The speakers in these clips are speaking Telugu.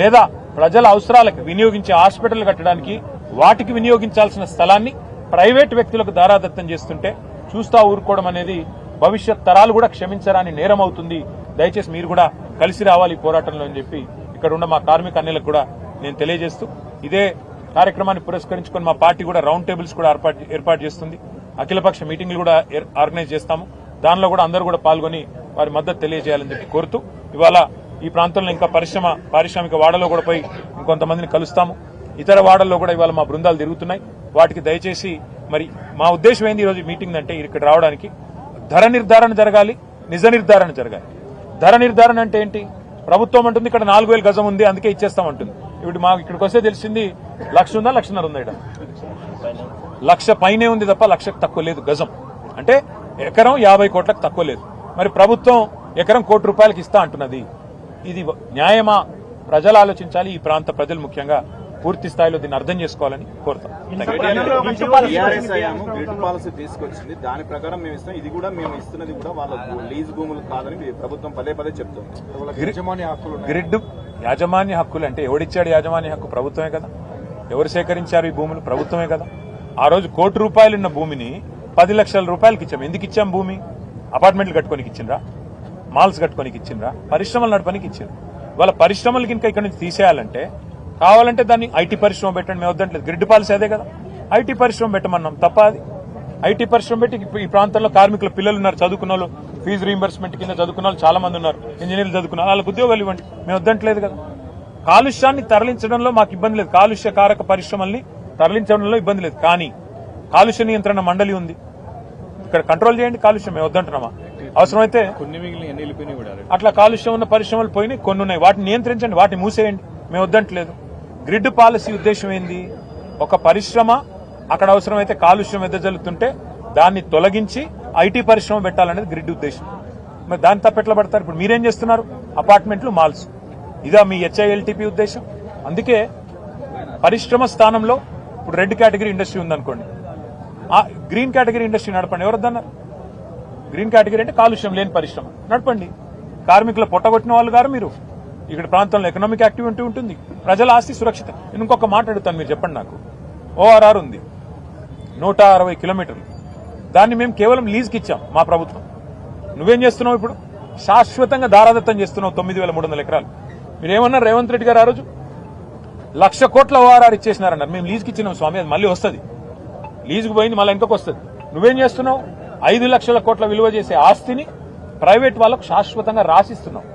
లేదా ప్రజల అవసరాలకు వినియోగించే హాస్పిటల్ కట్టడానికి వాటికి వినియోగించాల్సిన స్థలాన్ని ప్రైవేట్ వ్యక్తులకు దారాదత్తం చేస్తుంటే చూస్తా ఊరుకోవడం అనేది భవిష్యత్ తరాలు కూడా క్షమించరాని నేరం అవుతుంది. దయచేసి మీరు కూడా కలిసి రావాలి పోరాటంలో అని చెప్పి ఇక్కడ ఉన్న మా కార్మిక అన్యులకు కూడా నేను తెలియజేస్తూ ఇదే కార్యక్రమాన్ని పురస్కరించుకొని మా పార్టీ కూడా రౌండ్ టేబుల్స్ కూడా ఏర్పాటు చేస్తుంది. అఖిలపక్ష మీటింగ్లు కూడా ఆర్గనైజ్ చేస్తాము. దానిలో కూడా అందరూ కూడా పాల్గొని వారి మద్దతు తెలియజేయాలని చెప్పి కోరుతూ ఇవాళ ఈ ప్రాంతంలో ఇంకా పారిశ్రామిక వాడలో కూడా పోయి ఇంకొంతమందిని కలుస్తాము. ఇతర వాడల్లో కూడా ఇవాళ మా బృందాలు తిరుగుతున్నాయి. వాటికి దయచేసి మరి మా ఉద్దేశం ఏంది ఈరోజు మీటింగ్ అంటే ఇక్కడ రావడానికి ధర నిర్ధారణ జరగాలి, నిజ నిర్ధారణ జరగాలి. ధర నిర్ధారణ అంటే ఏంటి? ప్రభుత్వం అంటుంది ఇక్కడ 4000 గజం ఉంది అందుకే ఇచ్చేస్తామంటుంది. ఇప్పుడు మాకు ఇక్కడికి వస్తే తెలిసింది 1,00,000 ఉందా 1,50,000 ఉందా? ఇక్కడ 1,00,000 పైనే ఉంది తప్ప 1,00,000కు తక్కువ లేదు గజం. అంటే ఎకరం 50 కోట్లకు తక్కువ లేదు. మరి ప్రభుత్వం ఎకరం ₹1 కోటి ఇస్తా అంటున్నది. ఇది న్యాయమా? ప్రజలు ఆలోచించాలి. ఈ ప్రాంత ప్రజలు ముఖ్యంగా పూర్తి స్థాయిలో దీన్ని అర్థం చేసుకోవాలని కోరుతాం. గ్రిడ్ పాలసీ తీసుకొచ్చింది, దాని ప్రకారం మేము ఇస్తాం. ఇది కూడా మేము ఇస్తున్నది కూడా వాళ్ళ లీజ్ భూములు కాదని ప్రభుత్వం పదే చెప్తుంది. గ్రిడ్ యాజమాన్య హక్కులు అంటే ఎవడిచ్చాడు యాజమాన్య హక్కు? ప్రభుత్వమే కదా. ఎవరు సేకరించారు ఈ భూములు? ప్రభుత్వమే కదా. ఆ రోజు ₹1 కోటి ఉన్న భూమిని 10 లక్షల రూపాయలకి ఇచ్చాం. ఎందుకు ఇచ్చాం? భూమి అపార్ట్మెంట్లు కట్టుకోనికి ఇచ్చిండ్రా? మాల్స్ కట్టుకోనికి ఇచ్చిండ్రా? పరిశ్రమలు నడపడానికి ఇచ్చిండ్రు. వాళ్ళ పరిశ్రమలకి ఇంకా ఇక్కడ నుంచి తీసేయాలంటే కావాలంటే దాన్ని ఐటీ పరిశ్రమ పెట్టండి, మేము వద్దంటలేదు. గ్రిడ్ పాలసీ అదే కదా. ఐటీ పరిశ్రమ పెట్టమన్నాం, తప్ప అది? ఐటీ పరిశ్రమ పెట్టి ఈ ప్రాంతంలో కార్మికుల పిల్లలు ఉన్నారు, చదువుకున్న వాళ్ళు, ఫీజు రీయింబర్స్మెంట్ కింద చదువుకున్న వాళ్ళు చాలా మంది ఉన్నారు, ఇంజనీర్లు చదువుకున్నారు, వాళ్ళకి ఉద్యోగాలు ఇవ్వండి, మేము వద్దంటలేదు కదా. కాలుష్యాన్ని తరలించడంలో మాకు ఇబ్బంది లేదు, కాలుష్య కారక పరిశ్రమల్ని తరలించడంలో ఇబ్బంది లేదు. కానీ కాలుష్య నియంత్రణ మండలి ఉంది, ఇక్కడ కంట్రోల్ చేయండి కాలుష్యం, మేము వద్దంటున్నామా? అవసరమైతే అట్లా కాలుష్యం ఉన్న పరిశ్రమలు పోయినాయి, కొన్ని ఉన్నాయి, వాటిని నియంత్రించండి, వాటిని మూసేయండి, మేము వద్దంటలేదు. గ్రిడ్ పాలసీ ఉద్దేశం ఏంది? ఒక పరిశ్రమ అక్కడ అవసరమైతే కాలుష్యం ఎదజల్లుతుంటే దాన్ని తొలగించి ఐటీ పరిశ్రమ పెట్టాలనేది గ్రిడ్ ఉద్దేశం. మరి దాన్ని తప్పెట్లా పడతారు? ఇప్పుడు మీరేం చేస్తున్నారు? అపార్ట్మెంట్లు, మాల్స్, ఇదా మీ హెచ్ఐఎల్టీపీ ఉద్దేశం? అందుకే పరిశ్రమ స్థానంలో ఇప్పుడు రెడ్ కేటగిరీ ఇండస్ట్రీ ఉందనుకోండి, గ్రీన్ కేటగిరీ ఇండస్ట్రీ నడపండి. ఎవరొద్దన్నారు? గ్రీన్ కేటగిరీ అంటే కాలుష్యం లేని పరిశ్రమ నడపండి. కార్మికుల పొట్టగొట్టిన వాళ్ళు గారు మీరు. ఇక్కడ ప్రాంతంలో ఎకనామిక్ యాక్టివిటీ ఉంటుంది, ప్రజల ఆస్తి సురక్షితం. ఇంకొక మాట అడుగుతాను, మీరు చెప్పండి నాకు. ఓఆర్ఆర్ ఉంది 160 కిలోమీటర్లు, దాన్ని మేము కేవలం లీజ్కి ఇచ్చాం మా ప్రభుత్వం. నువ్వేం చేస్తున్నావు? ఇప్పుడు శాశ్వతంగా దారాదత్తం చేస్తున్నావు 9,300 ఎకరాలు. మీరేమన్నారు రేవంత్ రెడ్డి గారు ఆ రోజు? 1,00,000 కోట్ల ఓఆర్ఆర్ ఇచ్చేసినారన్నారు. మేము లీజ్కి ఇచ్చినాం స్వామి, అది మళ్ళీ వస్తుంది, లీజుకు పోయింది మళ్ళీ ఇంకొక వస్తుంది. నువ్వేం చేస్తున్నావు? 5 లక్షల కోట్ల విలువ చేసే ఆస్తిని ప్రైవేట్ వాళ్ళకు శాశ్వతంగా రాసిస్తున్నావు.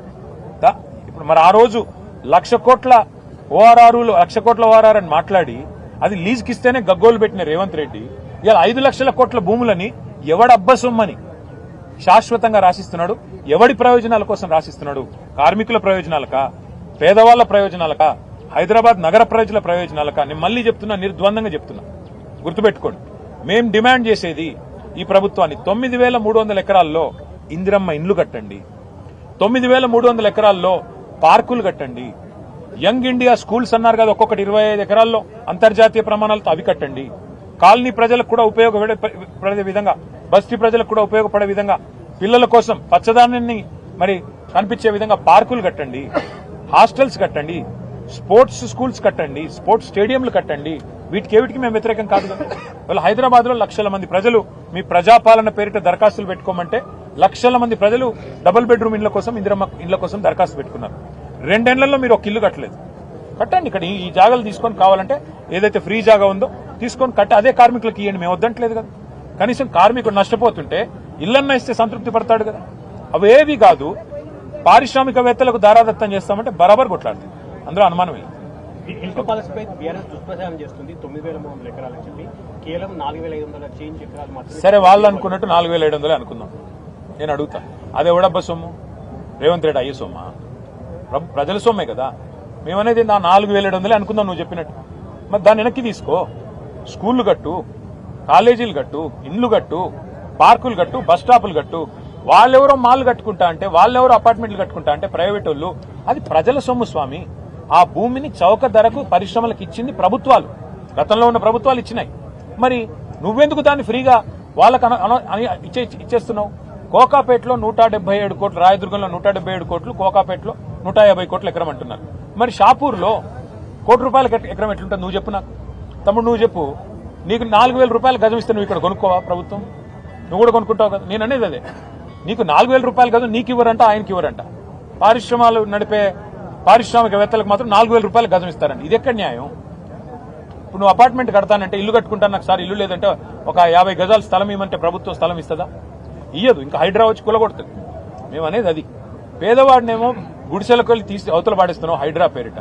ఇప్పుడు మరి ఆ రోజు 1,00,000 కోట్ల ఓఆర్ఆర్ అని మాట్లాడి అది లీజుకి ఇస్తేనే గగ్గోలు పెట్టిన రేవంత్ రెడ్డి ఇవాళ 5 లక్షల కోట్ల భూములని ఎవడబ్బసొమ్మని శాశ్వతంగా రాసిస్తున్నాడు. ఎవడి ప్రయోజనాల కోసం రాసిస్తున్నాడు? కార్మికుల ప్రయోజనాలకా, పేదవాళ్ల ప్రయోజనాలకా, హైదరాబాద్ నగర ప్రజల ప్రయోజనాలకా? నేను మళ్లీ చెప్తున్నా, నిర్ద్వందంగా చెప్తున్నా, గుర్తుపెట్టుకోండి. మేం డిమాండ్ చేసేది ఈ ప్రభుత్వాన్ని 9,300 ఎకరాల్లో ఇందిరమ్మ ఇండ్లు కట్టండి, 9,300 ఎకరాల్లో పార్కులు కట్టండి, యంగ్ ఇండియా స్కూల్స్ అన్నారు కదా, ఒక్కొక్కటి 25 ఎకరాల్లో అంతర్జాతీయ ప్రమాణాలతో అవి కట్టండి. కాలనీ ప్రజలకు కూడా ఉపయోగపడే విధంగా, బస్తీ ప్రజలకు కూడా ఉపయోగపడే విధంగా, పిల్లల కోసం పచ్చదానాన్ని మరి కనిపించే విధంగా పార్కులు కట్టండి, హాస్టల్స్ కట్టండి, స్పోర్ట్స్ స్కూల్స్ కట్టండి, స్పోర్ట్స్ స్టేడియంలు కట్టండి. వీటికి మేము వ్యతిరేకం కాదు కదా. వాళ్ళు హైదరాబాద్ లో లక్షల మంది ప్రజలు మీ ప్రజాపాలన పేరిట దరఖాస్తులు పెట్టుకోమంటే లక్షల మంది ప్రజలు డబుల్ బెడ్రూమ్ ఇళ్ల కోసం, ఇందిరమ్మ ఇళ్ల కోసం దరఖాస్తు పెట్టుకున్నారు. 2 ఏళ్లలో మీరు ఒక ఇల్లు కట్టలేదు. కట్టండి, ఇక్కడ ఈ జాగాలు తీసుకొని కావాలంటే ఏదైతే ఫ్రీ జాగా ఉందో తీసుకొని కట్టి అదే కార్మికులకు ఇవ్వండి, మేము వద్దంటలేదు కదా. కనీసం కార్మికుడు నష్టపోతుంటే ఇళ్లన్నా ఇస్తే సంతృప్తి పడతాడు కదా. అవేవి కాదు, పారిశ్రామికవేత్తలకు దారాదత్తం చేస్తామంటే బరాబర్ కొట్లాడుతుంది, అందులో అనుమానం లేదు. ఇల్లు పాలసీపై బీఆర్ఎస్ దుష్ప్రచారం చేస్తుంది. 9,300 ఎకరాలని చెప్పి కేవలం 4,500 చేంజ్ ఎకరాలు మాత్రమే. సరే, వాళ్ళు అనుకున్నట్టు 4,700 అనుకుందాం. నేను అడుగుతా, అదే ఎవడబ్బా సొమ్ము? రేవంత్ రెడ్డి అయ్యే సొమ్మా? ప్రజల సొమ్మే కదా. మేమనేది 4,700 అనుకుందాం నువ్వు చెప్పినట్టు. మరి దాన్ని వెనక్కి తీసుకో, స్కూళ్లు కట్టు, కాలేజీలు కట్టు, ఇండ్లు కట్టు, పార్కులు కట్టు, బస్ స్టాపులు కట్టు. వాళ్ళెవరో మాల్ కట్టుకుంటా అంటే, వాళ్ళెవరో అపార్ట్మెంట్లు కట్టుకుంటా అంటే ప్రైవేట్ వాళ్ళు. అది ప్రజల సొమ్ము స్వామి. ఆ భూమిని చౌక ధరకు పరిశ్రమలకు ఇచ్చింది ప్రభుత్వాలు, గతంలో ఉన్న ప్రభుత్వాలు ఇచ్చినాయి. మరి నువ్వెందుకు దాన్ని ఫ్రీగా వాళ్ళకు ఇచ్చేస్తున్నావు? కోకాపేటలో 177 కోట్లు, రాయదుర్గంలో 177 కోట్లు, కోకాపేటలో 150 కోట్ల ఎకరం అంటున్నారు. మరి షాపూర్లో ₹1 కోటి ఎకరం ఎట్లుంటుంది నువ్వు చెప్పు నాకు. తమ్ముడు నువ్వు చెప్పు, నీకు 4,000 రూపాయలు గజం ఇస్తే నువ్వు ఇక్కడ కొనుక్కోవా ప్రభుత్వం? నువ్వు కూడా కొనుక్కుంటావు కదా. నేను అనేది అదే, నీకు 4,000 రూపాయలు గజం నీకు ఇవ్వరంట, ఆయనకి ఇవ్వరంట. పారిశ్రమాలు నడిపే పారిశ్రామికవేత్తలకు మాత్రం 4,000 రూపాయలు గజం ఇస్తారండి. ఇది ఎక్కడ న్యాయం? ఇప్పుడు నువ్వు అపార్ట్మెంట్ కడతానంటే, ఇల్లు కట్టుకుంటాను నాకు సార్ ఇల్లు లేదంటే ఒక 50 గజాల స్థలం ఇవ్వమంటే ప్రభుత్వం స్థలం ఇస్తుందా? ఇయ్యదు. ఇంకా హైడ్రా వచ్చి కూలగొడుతుంది. మేము అనేది అది. పేదవాడినేమో గుడిసెలకు వెళ్ళి తీసి అవతల పాడిస్తున్నావు హైడ్రా పేరిట,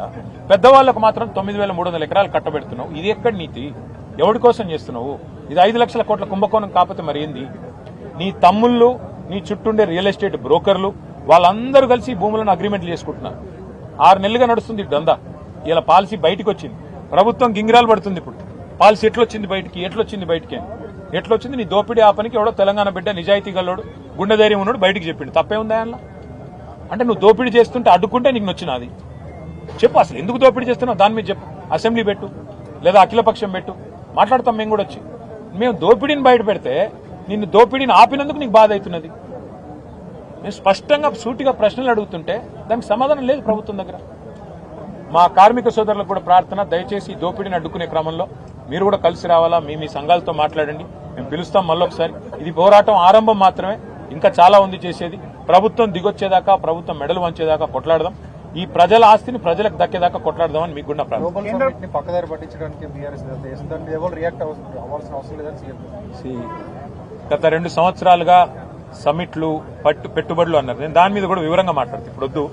పెద్దవాళ్లకు మాత్రం 9,300 ఎకరాలు కట్టబెడుతున్నావు. ఇది ఎక్కడ నీతి? ఎవరి కోసం చేస్తున్నావు? ఇది 5 లక్షల కోట్ల కుంభకోణం కాకపోతే మరి ఏంది? నీ తమ్ముళ్ళు, నీ చుట్టూండే రియల్ ఎస్టేట్ బ్రోకర్లు వాళ్ళందరూ కలిసి భూములను అగ్రిమెంట్లు చేసుకుంటున్నారు. 6 నెలలుగా నడుస్తుంది ఈ దందా. ఇలా పాలసీ బయటకు వచ్చింది, ప్రభుత్వం గింగిరాలు పడుతుంది. ఇప్పుడు పాలసీ ఎట్లొచ్చింది బయటికి ఎట్లొచ్చింది? నీ దోపిడీ ఆపనికి ఎవడో తెలంగాణ బిడ్డ నిజాయితీ గల్లోడు గుండె ధైర్యం ఉన్నాడు బయటికి చెప్పిండు. తప్పే ఉందా అందులో? అంటే నువ్వు దోపిడీ చేస్తుంటే అడ్డుకుంటే నీకు నొచ్చినది చెప్పు. అసలు ఎందుకు దోపిడీ చేస్తున్నావు దాని మీద చెప్పు. అసెంబ్లీ పెట్టు, లేదా అఖిలపక్షం పెట్టు, మాట్లాడతాం మేము కూడా వచ్చి. మేము దోపిడీని బయట పెడితే నిన్ను దోపిడీని ఆపినందుకు నీకు బాధ అవుతున్నది. మేము స్పష్టంగా సూటిగా ప్రశ్నలు అడుగుతుంటే దానికి సమాధానం లేదు ప్రభుత్వం దగ్గర. మా కార్మిక సోదరులకు కూడా ప్రార్థన, దయచేసి ఈ దోపిడీని అడ్డుకునే క్రమంలో మీరు కూడా కలిసి రావాలా, మీ సంఘాలతో మాట్లాడండి. మేము పిలుస్తాం మళ్ళొకసారి. ఇది పోరాటం ఆరంభం మాత్రమే, ఇంకా చాలా ఉంది చేసేది. ప్రభుత్వం దిగొచ్చేదాకా, ప్రభుత్వం మెడలు వంచేదాకా కొట్లాడదాం. ఈ ప్రజల ఆస్తిని ప్రజలకు దక్కేదాకా కొట్లాడదామని మీకు కూడా ప్రార్థన. పక్కదారి పట్టించడానికి బీఆర్ఎస్ ఎవరు రియాక్ట్ అవ్వాల్సిన అవసరం లేదని గత 2 సంవత్సరాలుగా సమిట్లు, పెట్టుబడులు అన్నారు. నేను దాని మీద కూడా వివరంగా మాట్లాడతా ఇప్పుడు వద్దు,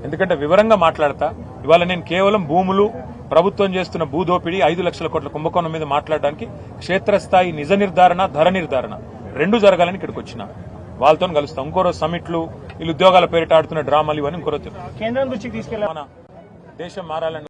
ఎందుకంటే వివరంగా మాట్లాడతా. ఇవాళ నేను కేవలం భూములు, ప్రభుత్వం చేస్తున్న భూదోపిడీ, 5 లక్షల కోట్ల కుంభకోణం మీద మాట్లాడడానికి క్షేత్రస్థాయి నిజ నిర్ధారణ, ధర నిర్ధారణ 2 జరగాలని ఇక్కడికి వచ్చిన. వాళ్ళతో కలుస్తాం. ఇంకో రోజు సమిట్లు, వీళ్ళు ఉద్యోగాల పేరిట ఆడుతున్న డ్రామాలు, ఇవన్నీ ఇంకో రోజు కేంద్రం దృష్టికి తీసుకెళ్ళాలి. మన దేశం మారాలని